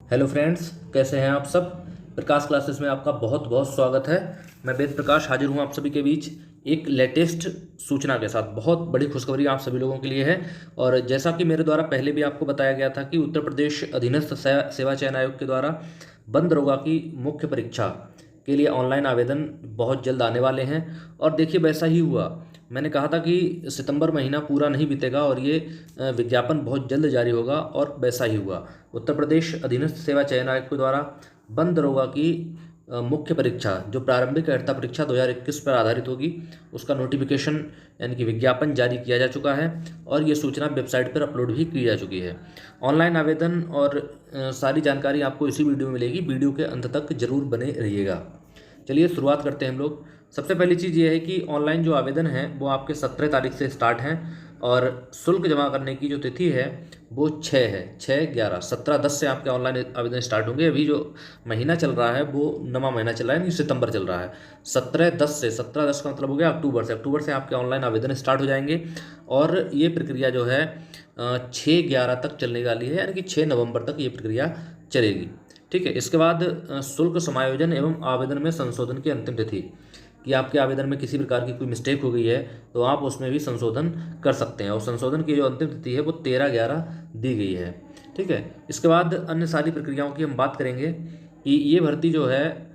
Hello friends, कैसे हैं आप सब। प्रकाश क्लासेस में आपका बहुत बहुत स्वागत है। मैं वेद प्रकाश हाजिर हूं आप सभी के बीच एक लेटेस्ट सूचना के साथ। बहुत बड़ी खुशखबरी आप सभी लोगों के लिए है। और जैसा कि मेरे द्वारा पहले भी आपको बताया गया था कि उत्तर प्रदेश अधीनस्थ सेवा चयन आयोग के द्वारा बंद दरोगा की मुख्य परीक्षा के लिए ऑनलाइन आवेदन बहुत जल्द आने वाले हैं। और देखिए, वैसा ही हुआ। मैंने कहा था कि सितंबर महीना पूरा नहीं बीतेगा और ये विज्ञापन बहुत जल्द जारी होगा, और वैसा ही हुआ। उत्तर प्रदेश अधीनस्थ सेवा चयन आयोग के द्वारा बंद दरोगा की मुख्य परीक्षा, जो प्रारंभिक अर्हता परीक्षा 2021 पर आधारित होगी, उसका नोटिफिकेशन यानी कि विज्ञापन जारी किया जा चुका है। और ये सूचना वेबसाइट पर अपलोड भी की जा चुकी है। ऑनलाइन आवेदन और सारी जानकारी आपको इसी वीडियो में मिलेगी। वीडियो के अंत तक जरूर बने रहिएगा। चलिए शुरुआत करते हैं हम लोग। सबसे पहली चीज़ ये है कि ऑनलाइन जो आवेदन है वो आपके 17 तारीख से स्टार्ट हैं। और शुल्क जमा करने की जो तिथि है वो 6 है, 6/11। 17/10 से आपके ऑनलाइन आवेदन स्टार्ट होंगे। अभी जो महीना चल रहा है वो नवा महीना चल रहा है, यानी सितंबर चल रहा है। 17/10 से, 17/10 का मतलब हो गया अक्टूबर से आपके ऑनलाइन आवेदन स्टार्ट हो जाएंगे। और ये प्रक्रिया जो है 6/11 तक चलने वाली है, यानी कि 6 नवंबर तक ये प्रक्रिया चलेगी। ठीक है। इसके बाद शुल्क समायोजन एवं आवेदन में संशोधन की अंतिम तिथि, कि आपके आवेदन में किसी प्रकार की कोई मिस्टेक हो गई है तो आप उसमें भी संशोधन कर सकते हैं। और संशोधन की जो अंतिम तिथि है वो 13/11 दी गई है। ठीक है। इसके बाद अन्य सारी प्रक्रियाओं की हम बात करेंगे कि ये भर्ती जो है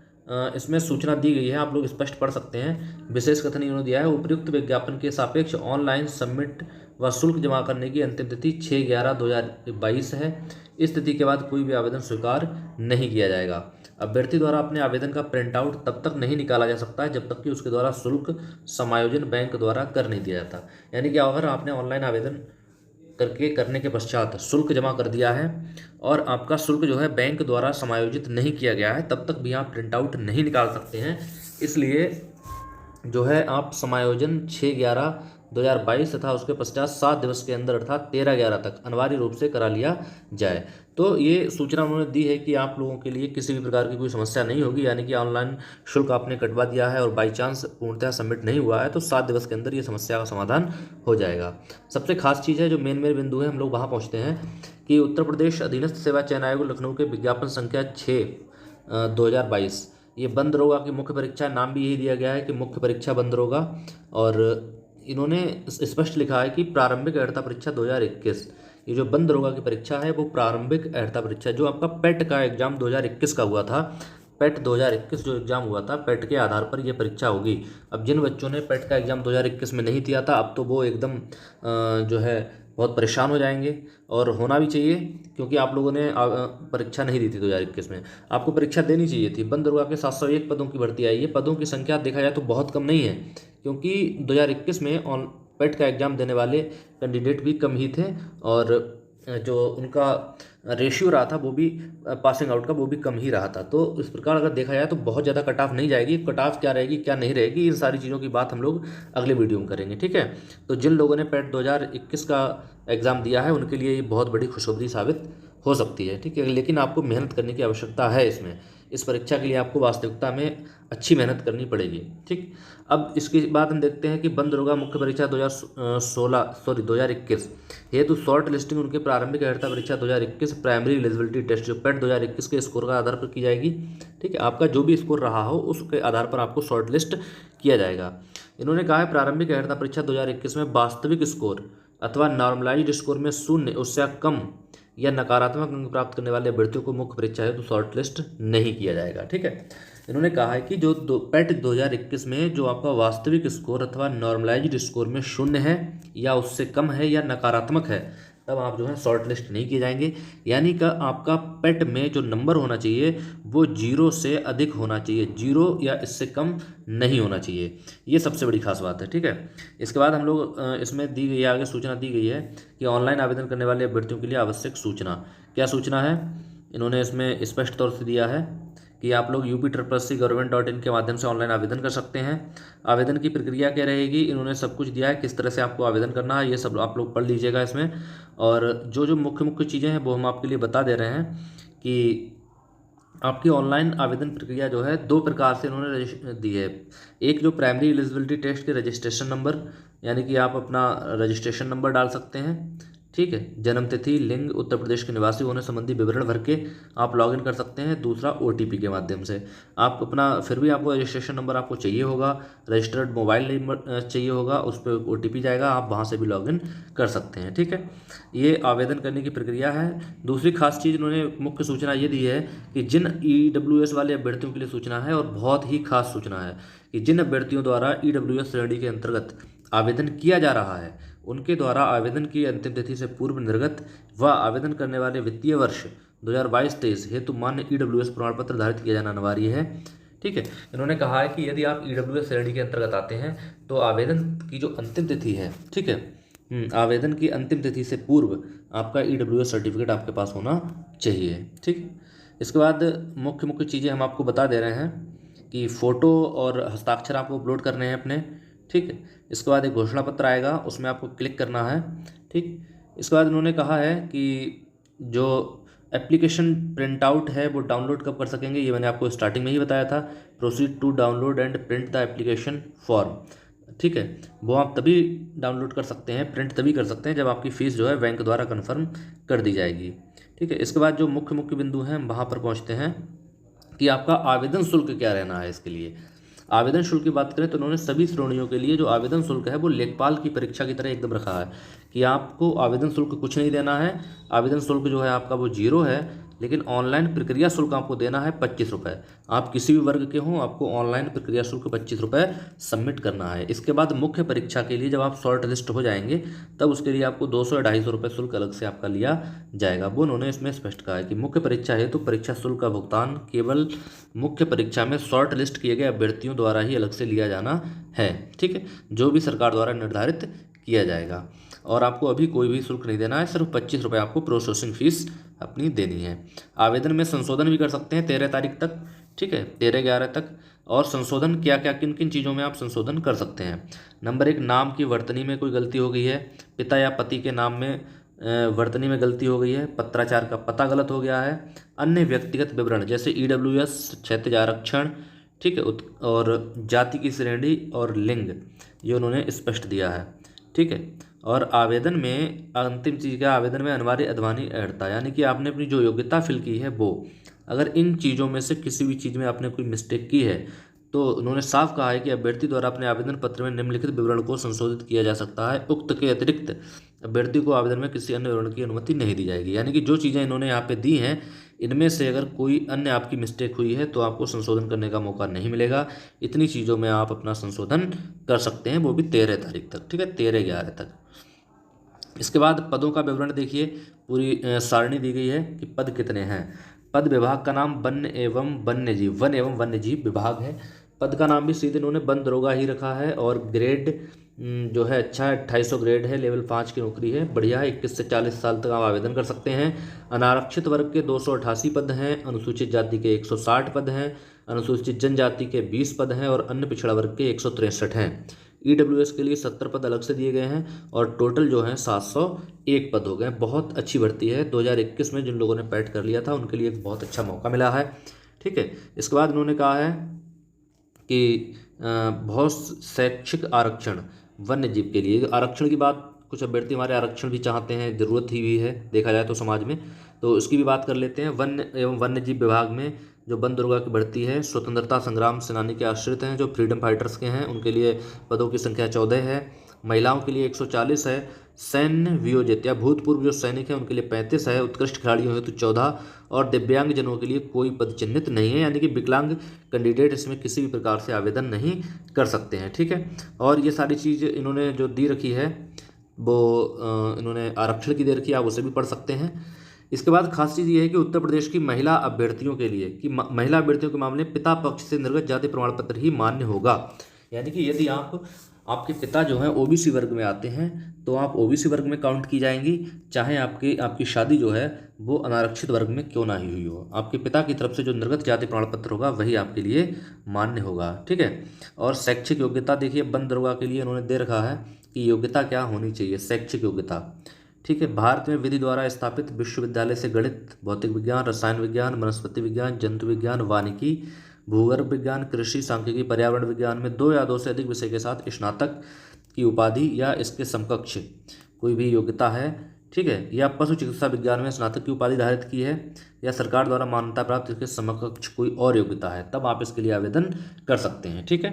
इसमें सूचना दी गई है, आप लोग स्पष्ट पढ़ सकते हैं। विशेष कथन इन्होंने दिया है, उपयुक्त विज्ञापन के सापेक्ष ऑनलाइन सबमिट व शुल्क जमा करने की अंतिम तिथि 6/11/2022 है। इस तिथि के बाद कोई भी आवेदन स्वीकार नहीं किया जाएगा। अभ्यर्थी द्वारा अपने आवेदन का प्रिंट आउट तब तक नहीं निकाला जा सकता है जब तक कि उसके द्वारा शुल्क समायोजन बैंक द्वारा कर नहीं दिया जाता। यानी कि अगर आपने ऑनलाइन आवेदन करने के पश्चात शुल्क जमा कर दिया है और आपका शुल्क जो है बैंक द्वारा समायोजित नहीं किया गया है, तब तक भी आप प्रिंट आउट नहीं निकाल सकते हैं। इसलिए जो है आप समायोजन 6/11/2022 तथा उसके पश्चात 7 दिवस के अंदर अर्थात 13/11 तक अनिवार्य रूप से करा लिया जाए। तो ये सूचना उन्होंने दी है कि आप लोगों के लिए किसी भी प्रकार की कोई समस्या नहीं होगी। यानी कि ऑनलाइन शुल्क आपने कटवा दिया है और बाई चांस पूर्णतः सबमिट नहीं हुआ है तो 7 दिवस के अंदर ये समस्या का समाधान हो जाएगा। सबसे खास चीज़ है, जो मेन बिंदु है, हम लोग वहाँ पहुँचते हैं कि उत्तर प्रदेश अधीनस्थ सेवा चयन आयोग लखनऊ के विज्ञापन संख्या 6/2022, ये बंद दरोगा की मुख्य परीक्षा, नाम भी यही दिया गया है कि मुख्य परीक्षा बंद दरोगा। और इन्होंने स्पष्ट लिखा है कि प्रारंभिक अर्हता परीक्षा 2021, ये जो बंद दरोगा की परीक्षा है वो प्रारंभिक अर्हता परीक्षा, जो आपका पेट का एग्जाम 2021 का हुआ था, पेट 2021 जो एग्ज़ाम हुआ था, पेट के आधार पर यह परीक्षा होगी। अब जिन बच्चों ने पेट का एग्ज़ाम 2021 में नहीं दिया था, अब तो वो एकदम जो है बहुत परेशान हो जाएंगे। और होना भी चाहिए, क्योंकि आप लोगों ने परीक्षा नहीं दी थी 2021 में, आपको परीक्षा देनी चाहिए थी। बंद दरोगा के 701 पदों की भर्ती आई है। पदों की संख्या देखा जाए तो बहुत कम नहीं है, क्योंकि 2021 में ऑन पेट का एग्ज़ाम देने वाले कैंडिडेट भी कम ही थे। और जो उनका रेशियो रहा था वो भी पासिंग आउट का वो भी कम ही रहा था। तो इस प्रकार अगर देखा जाए तो बहुत ज़्यादा कट ऑफ नहीं जाएगी। कट ऑफ क्या रहेगी क्या नहीं रहेगी, इन सारी चीज़ों की बात हम लोग अगले वीडियो में करेंगे। ठीक है। तो जिन लोगों ने पेट 2021 का एग्ज़ाम दिया है उनके लिए ये बहुत बड़ी खुशखबरी साबित हो सकती है। ठीक है। लेकिन आपको मेहनत करने की आवश्यकता है इसमें। इस परीक्षा के लिए आपको वास्तविकता में अच्छी मेहनत करनी पड़ेगी। ठीक। अब इसके बाद हम देखते हैं कि बंद दरोगा मुख्य परीक्षा 2021 हेतु शॉर्ट लिस्टिंग उनके प्रारंभिक अर्हता परीक्षा 2021 प्राइमरी एलिजिबिलिटी टेस्ट, जो पेट 2021 के स्कोर का आधार पर की जाएगी। ठीक है। आपका जो भी स्कोर रहा हो उसके आधार पर आपको शॉर्ट लिस्ट किया जाएगा। इन्होंने कहा है प्रारंभिक अर्हता परीक्षा 2021 में वास्तविक स्कोर अथवा नॉर्मलाइज्ड स्कोर में 0 उससे कम या नकारात्मक अंक प्राप्त करने वाले अभ्यर्थियों को मुख्य परीक्षा है तो शॉर्ट लिस्ट नहीं किया जाएगा। ठीक है। इन्होंने कहा है कि जो पेट 2021 में जो आपका वास्तविक स्कोर अथवा नॉर्मलाइज्ड स्कोर में 0 है या उससे कम है या नकारात्मक है, तब आप जो है शॉर्ट लिस्ट नहीं किए जाएंगे। यानी कि आपका पेट में जो नंबर होना चाहिए वो 0 से अधिक होना चाहिए, 0 या इससे कम नहीं होना चाहिए। ये सबसे बड़ी खास बात है। ठीक है। इसके बाद हम लोग इसमें दी गई आगे सूचना दी गई है कि ऑनलाइन आवेदन करने वाले अभ्यर्थियों के लिए आवश्यक सूचना, क्या सूचना है इन्होंने इसमें स्पष्ट तौर से दिया है कि आप लोग UP.SC.Government.in के माध्यम से ऑनलाइन आवेदन कर सकते हैं। आवेदन की प्रक्रिया क्या रहेगी, इन्होंने सब कुछ दिया है, किस तरह से आपको आवेदन करना है, ये सब आप लोग पढ़ लीजिएगा इसमें। और जो जो मुख्य मुख्य चीज़ें हैं वो हम आपके लिए बता दे रहे हैं कि आपकी ऑनलाइन आवेदन प्रक्रिया जो है 2 प्रकार से इन्होंने दी है। एक जो प्राइमरी एलिजिबिलिटी टेस्ट के रजिस्ट्रेशन नंबर, यानी कि आप अपना रजिस्ट्रेशन नंबर डाल सकते हैं। ठीक है। जन्म तिथि, लिंग, उत्तर प्रदेश के निवासी होने संबंधी विवरण भर के आप लॉगिन कर सकते हैं। दूसरा ओटीपी के माध्यम से आप अपना, फिर भी आपको रजिस्ट्रेशन नंबर आपको चाहिए होगा, रजिस्टर्ड मोबाइल नंबर चाहिए होगा, उस पर ओटीपी जाएगा, आप वहाँ से भी लॉगिन कर सकते हैं। ठीक है, ये आवेदन करने की प्रक्रिया है। दूसरी खास चीज़ इन्होंने मुख्य सूचना ये दी है कि जिन ईडब्ल्यूएस वाले अभ्यर्थियों के लिए सूचना है, और बहुत ही खास सूचना है कि जिन अभ्यर्थियों द्वारा ईडब्ल्यूएस श्रेणी के अंतर्गत आवेदन किया जा रहा है, उनके द्वारा आवेदन की अंतिम तिथि से पूर्व निर्गत व आवेदन करने वाले वित्तीय वर्ष 2022-23 हेतु मान्य ईडब्ल्यूएस प्रमाण पत्र धारित किया जाना अनिवार्य है। ठीक है, इन्होंने कहा है कि यदि आप ईडब्ल्यूएस श्रेणी के अंतर्गत आते हैं तो आवेदन की जो अंतिम तिथि है, ठीक है, आवेदन की अंतिम तिथि से पूर्व आपका ईडब्ल्यूएस सर्टिफिकेट आपके पास होना चाहिए। ठीक, इसके बाद मुख्य मुख्य चीज़ें हम आपको बता दे रहे हैं कि फ़ोटो और हस्ताक्षर आपको अपलोड करने हैं अपने। ठीक है, इसके बाद एक घोषणा पत्र आएगा, उसमें आपको क्लिक करना है। ठीक, इसके बाद इन्होंने कहा है कि जो एप्लीकेशन प्रिंट आउट है वो डाउनलोड कब कर सकेंगे, ये मैंने आपको स्टार्टिंग में ही बताया था। Proceed to download and print the application form. ठीक है, वो आप तभी डाउनलोड कर सकते हैं, प्रिंट तभी कर सकते हैं जब आपकी फ़ीस जो है बैंक द्वारा कन्फर्म कर दी जाएगी। ठीक है, इसके बाद जो मुख्य मुख्य बिंदु हैं हम वहाँ पर पहुँचते हैं कि आपका आवेदन शुल्क क्या रहना है। इसके लिए आवेदन शुल्क की बात करें तो उन्होंने सभी श्रेणियों के लिए जो आवेदन शुल्क है वो लेखपाल की परीक्षा की तरह एकदम रखा है कि आपको आवेदन शुल्क कुछ नहीं देना है। आवेदन शुल्क जो है आपका वो 0 है, लेकिन ऑनलाइन प्रक्रिया शुल्क आपको देना है 25 रुपये। आप किसी भी वर्ग के हों, आपको ऑनलाइन प्रक्रिया शुल्क 25 रुपये सबमिट करना है। इसके बाद मुख्य परीक्षा के लिए जब आप शॉर्ट लिस्ट हो जाएंगे तब उसके लिए आपको 200 या 250 रुपये शुल्क अलग से आपका लिया जाएगा। वो उन्होंने इसमें स्पष्ट कहा है कि मुख्य परीक्षा है तो परीक्षा शुल्क का भुगतान केवल मुख्य परीक्षा में शॉर्ट लिस्ट किए गए अभ्यर्थियों द्वारा ही अलग से लिया जाना है। ठीक है, जो भी सरकार द्वारा निर्धारित किया जाएगा, और आपको अभी कोई भी शुल्क नहीं देना है, सिर्फ 25 रुपये आपको प्रोसेसिंग फीस अपनी देनी है। आवेदन में संशोधन भी कर सकते हैं 13 तारीख तक। ठीक है, 13/11 तक। और संशोधन क्या क्या, किन किन चीज़ों में आप संशोधन कर सकते हैं। नंबर 1, नाम की वर्तनी में कोई गलती हो गई है, पिता या पति के नाम में वर्तनी में गलती हो गई है, पत्राचार का पता गलत हो गया है, अन्य व्यक्तिगत विवरण जैसे ईडब्ल्यूएस, क्षैतिज आरक्षण, ठीक है, और जाति की श्रेणी और लिंग, ये उन्होंने स्पष्ट दिया है। ठीक है, और आवेदन में अंतिम चीज़ क्या, आवेदन में अनिवार्य अध्वानी अर्हता, यानी कि आपने अपनी जो योग्यता फिल की है वो, अगर इन चीज़ों में से किसी भी चीज़ में आपने कोई मिस्टेक की है तो उन्होंने साफ कहा है कि अभ्यर्थी द्वारा अपने आवेदन पत्र में निम्नलिखित विवरण को संशोधित किया जा सकता है। उक्त के अतिरिक्त अभ्यर्थी को आवेदन में किसी अन्य विवरण की अनुमति नहीं दी जाएगी। यानी कि जो चीज़ें इन्होंने यहाँ पे दी हैं, इनमें से अगर कोई अन्य आपकी मिस्टेक हुई है तो आपको संशोधन करने का मौका नहीं मिलेगा। इतनी चीज़ों में आप अपना संशोधन कर सकते हैं, वो भी 13 तारीख तक। ठीक है, 13/11 तक। इसके बाद पदों का विवरण देखिए, पूरी सारणी दी गई है कि पद कितने हैं। पद विभाग का नाम वन एवं वन्यजीव विभाग है। पद का नाम भी सीधे इन्होंने वन दरोगा ही रखा है, और ग्रेड जो है अच्छा है, 2800 ग्रेड है, लेवल 5 की नौकरी है, बढ़िया है। 21 से 40 साल तक आप आवेदन कर सकते हैं। अनारक्षित वर्ग के 288 पद हैं, अनुसूचित जाति के 160 पद हैं, अनुसूचित जनजाति के 20 पद हैं, और अन्य पिछड़ा वर्ग के 163 हैं। ईडब्ल्यूएस के लिए 70 पद अलग से दिए गए हैं, और टोटल जो है 701 पद हो गए। बहुत अच्छी भर्ती है। 2021 में जिन लोगों ने पैट कर लिया था उनके लिए एक बहुत अच्छा मौका मिला है। ठीक है, इसके बाद उन्होंने कहा है कि बहुत शैक्षिक आरक्षण वन्य जीव के लिए। आरक्षण की बात, कुछ अभ्यर्थी हमारे आरक्षण भी चाहते हैं, ज़रूरत ही भी है देखा जाए तो समाज में, तो उसकी भी बात कर लेते हैं। वन एवं वन्य जीव विभाग में जो वन दुर्गा की भर्ती है, स्वतंत्रता संग्राम सेनानी के आश्रित हैं, जो फ्रीडम फाइटर्स के हैं, उनके लिए पदों की संख्या 14 है। महिलाओं के लिए 140 है। सैन्य वियोजित या भूतपूर्व जो सैनिक हैं उनके लिए 35 है। उत्कृष्ट खिलाड़ियों हेतु 14, और दिव्यांग जनों के लिए कोई पद चिन्हित नहीं है, यानी कि विकलांग कैंडिडेट इसमें किसी भी प्रकार से आवेदन नहीं कर सकते हैं। ठीक है, और ये सारी चीज़ इन्होंने जो दी रखी है वो इन्होंने आरक्षण की दे रखी है, आप उसे भी पढ़ सकते हैं। इसके बाद खास चीज़ ये है कि उत्तर प्रदेश की महिला अभ्यर्थियों के लिए, कि महिला अभ्यर्थियों के मामले पिता पक्ष से निर्गत जाति प्रमाण पत्र ही मान्य होगा। यानी कि यदि आपके पिता जो हैं ओबीसी वर्ग में आते हैं तो आप ओबीसी वर्ग में काउंट की जाएंगी, चाहे आपकी शादी जो है वो अनारक्षित वर्ग में क्यों ना ही हुई हो। आपके पिता की तरफ से जो निर्गत जाति प्रमाण पत्र होगा वही आपके लिए मान्य होगा। ठीक है, और शैक्षिक योग्यता देखिए, वन दरोगा के लिए उन्होंने दे रखा है कि योग्यता क्या होनी चाहिए, शैक्षिक योग्यता। ठीक है, भारत में विधि द्वारा स्थापित विश्वविद्यालय से गणित, भौतिक विज्ञान, रसायन विज्ञान, वनस्पति विज्ञान, जंतु विज्ञान, वानिकी, भूगर्भ विज्ञान, कृषि, सांख्यिकी, पर्यावरण विज्ञान में 2 या 2 से अधिक विषय के साथ स्नातक की उपाधि या इसके समकक्ष कोई भी योग्यता है। ठीक है, या पशु चिकित्सा विज्ञान में स्नातक की उपाधि धारित की है, या सरकार द्वारा मान्यता प्राप्त इसके समकक्ष कोई और योग्यता है, तब आप इसके लिए आवेदन कर सकते हैं। ठीक है,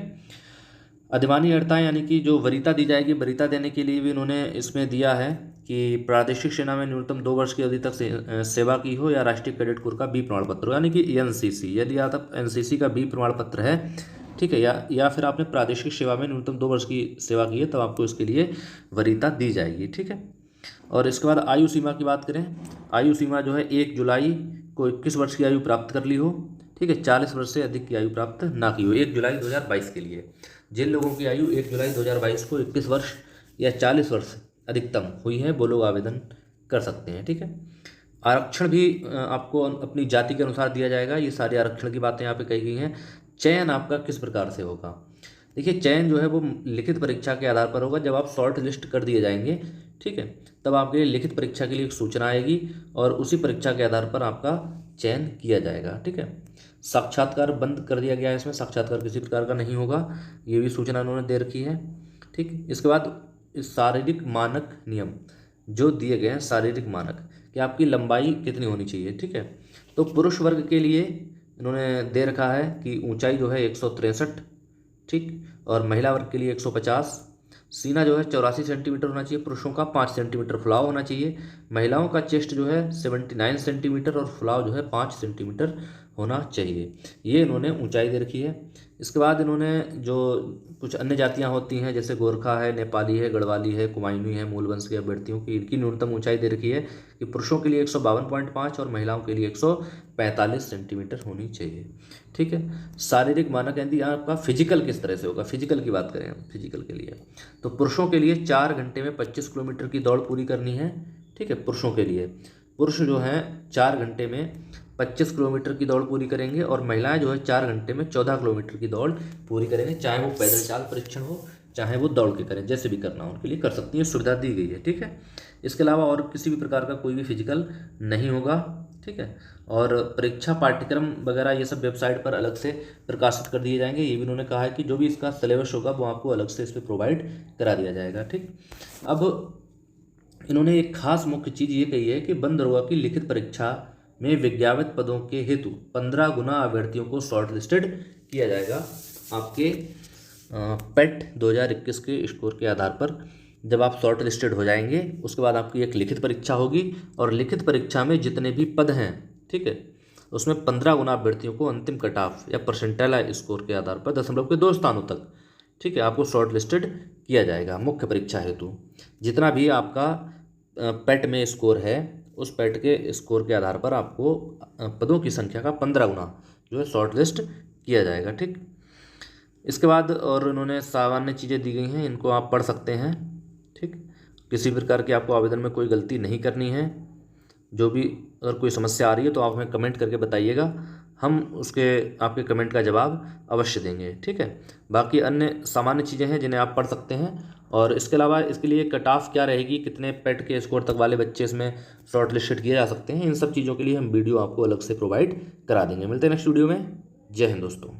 अधिमानी अर्हता यानी कि जो वरीयता दी जाएगी, वरीयता देने के लिए भी इन्होंने इसमें दिया है कि प्रादेशिक सेना में न्यूनतम 2 वर्ष की अवधि तक सेवा की हो, या राष्ट्रीय कैडेट कोर का बी प्रमाण पत्र हो, यानी कि एनसीसी, यदि आप एनसीसी का बी प्रमाण पत्र है, ठीक है, या फिर आपने प्रादेशिक सेवा में न्यूनतम 2 वर्ष की सेवा की है, तब आपको इसके लिए वरीयता दी जाएगी। ठीक है, और इसके बाद आयु सीमा की बात करें, आयु सीमा जो है 1 जुलाई को 21 वर्ष की आयु प्राप्त कर ली हो, ठीक है, 40 वर्ष से अधिक की आयु प्राप्त ना की हो, 1 जुलाई 2022 के लिए। जिन लोगों की आयु 1 जुलाई 2022 को 21 वर्ष या 40 वर्ष अधिकतम हुई है, वो लोग आवेदन कर सकते हैं। ठीक है, आरक्षण भी आपको अपनी जाति के अनुसार दिया जाएगा। ये सारे आरक्षण की बातें यहाँ पे कही गई हैं। चयन आपका किस प्रकार से होगा, देखिए चयन जो है वो लिखित परीक्षा के आधार पर होगा। जब आप शॉर्ट लिस्ट कर दिए जाएंगे, ठीक है, तब आपके लिखित परीक्षा के लिए एक सूचना आएगी और उसी परीक्षा के आधार पर आपका चयन किया जाएगा। ठीक है, साक्षात्कार बंद कर दिया गया है, इसमें साक्षात्कार किसी प्रकार का नहीं होगा, ये भी सूचना उन्होंने दे रखी है। ठीक, इसके बाद शारीरिक मानक नियम जो दिए गए हैं, शारीरिक मानक कि आपकी लंबाई कितनी होनी चाहिए। ठीक है, तो पुरुष वर्ग के लिए इन्होंने दे रखा है कि ऊंचाई जो है 163, ठीक, और महिला वर्ग के लिए 150। सीना जो है 84 सेंटीमीटर होना चाहिए, पुरुषों का 5 सेंटीमीटर फुलाव होना चाहिए। महिलाओं का चेस्ट जो है 79 सेंटीमीटर और फुलाव जो है 5 सेंटीमीटर होना चाहिए। ये इन्होंने ऊंचाई दे रखी है। इसके बाद इन्होंने जो कुछ अन्य जातियां होती हैं, जैसे गोरखा है, नेपाली है, गढ़वाली है, कुमायूनी है, मूल वंश के अभ्यर्थियों की इनकी न्यूनतम ऊंचाई दे रखी है कि पुरुषों के लिए 152.5 और महिलाओं के लिए 145 सेंटीमीटर होनी चाहिए। ठीक है, शारीरिक मानक यदि आपका फिजिकल किस तरह से होगा, फिजिकल की बात करें हम, फिजिकल के लिए तो पुरुषों के लिए 4 घंटे में 25 किलोमीटर की दौड़ पूरी करनी है। ठीक है, पुरुषों के लिए, पुरुष जो हैं 4 घंटे में 25 किलोमीटर की दौड़ पूरी करेंगे और महिलाएं जो है 4 घंटे में 14 किलोमीटर की दौड़ पूरी करेंगे, चाहे वो पैदल चाल परीक्षण हो, चाहे वो दौड़ के करें, जैसे भी करना हो उनके लिए कर सकती है, सुविधा दी गई है। ठीक है, इसके अलावा और किसी भी प्रकार का कोई भी फिजिकल नहीं होगा। ठीक है, और परीक्षा पाठ्यक्रम वगैरह ये सब वेबसाइट पर अलग से प्रकाशित कर दिए जाएंगे। ये भी उन्होंने कहा है कि जो भी इसका सिलेबस होगा वो आपको अलग से इस पर प्रोवाइड करा दिया जाएगा। ठीक, अब इन्होंने एक खास मुख्य चीज़ ये कही है कि बंद दरोगा की लिखित परीक्षा में विज्ञापित पदों के हेतु 15 गुना अभ्यर्थियों को शॉर्ट लिस्टेड किया जाएगा आपके पेट 2021 के स्कोर के आधार पर। जब आप शॉर्ट लिस्टेड हो जाएंगे उसके बाद आपकी एक लिखित परीक्षा होगी और लिखित परीक्षा में जितने भी पद हैं, ठीक है, उसमें 15 गुना अभ्यर्थियों को अंतिम कट ऑफ या परसेंटाइल स्कोर के आधार पर 0.2 स्थानों तक, ठीक है, आपको शॉर्ट लिस्टेड किया जाएगा मुख्य परीक्षा हेतु। जितना भी आपका पेट में स्कोर है उस पेट के स्कोर के आधार पर आपको पदों की संख्या का 15 गुना जो है शॉर्ट लिस्ट किया जाएगा। ठीक, इसके बाद और उन्होंने सामान्य चीज़ें दी गई हैं, इनको आप पढ़ सकते हैं। ठीक, किसी प्रकार की आपको आवेदन में कोई गलती नहीं करनी है। जो भी अगर कोई समस्या आ रही है तो आप हमें कमेंट करके बताइएगा, हम उसके आपके कमेंट का जवाब अवश्य देंगे। ठीक है, बाकी अन्य सामान्य चीज़ें हैं जिन्हें आप पढ़ सकते हैं। और इसके अलावा इसके लिए कट ऑफ क्या रहेगी, कितने पेट के स्कोर तक वाले बच्चे इसमें शॉर्ट लिस्टेड किए जा सकते हैं, इन सब चीज़ों के लिए हम वीडियो आपको अलग से प्रोवाइड करा देंगे। मिलते हैं नेक्स्ट वीडियो में। जय हिंद दोस्तों।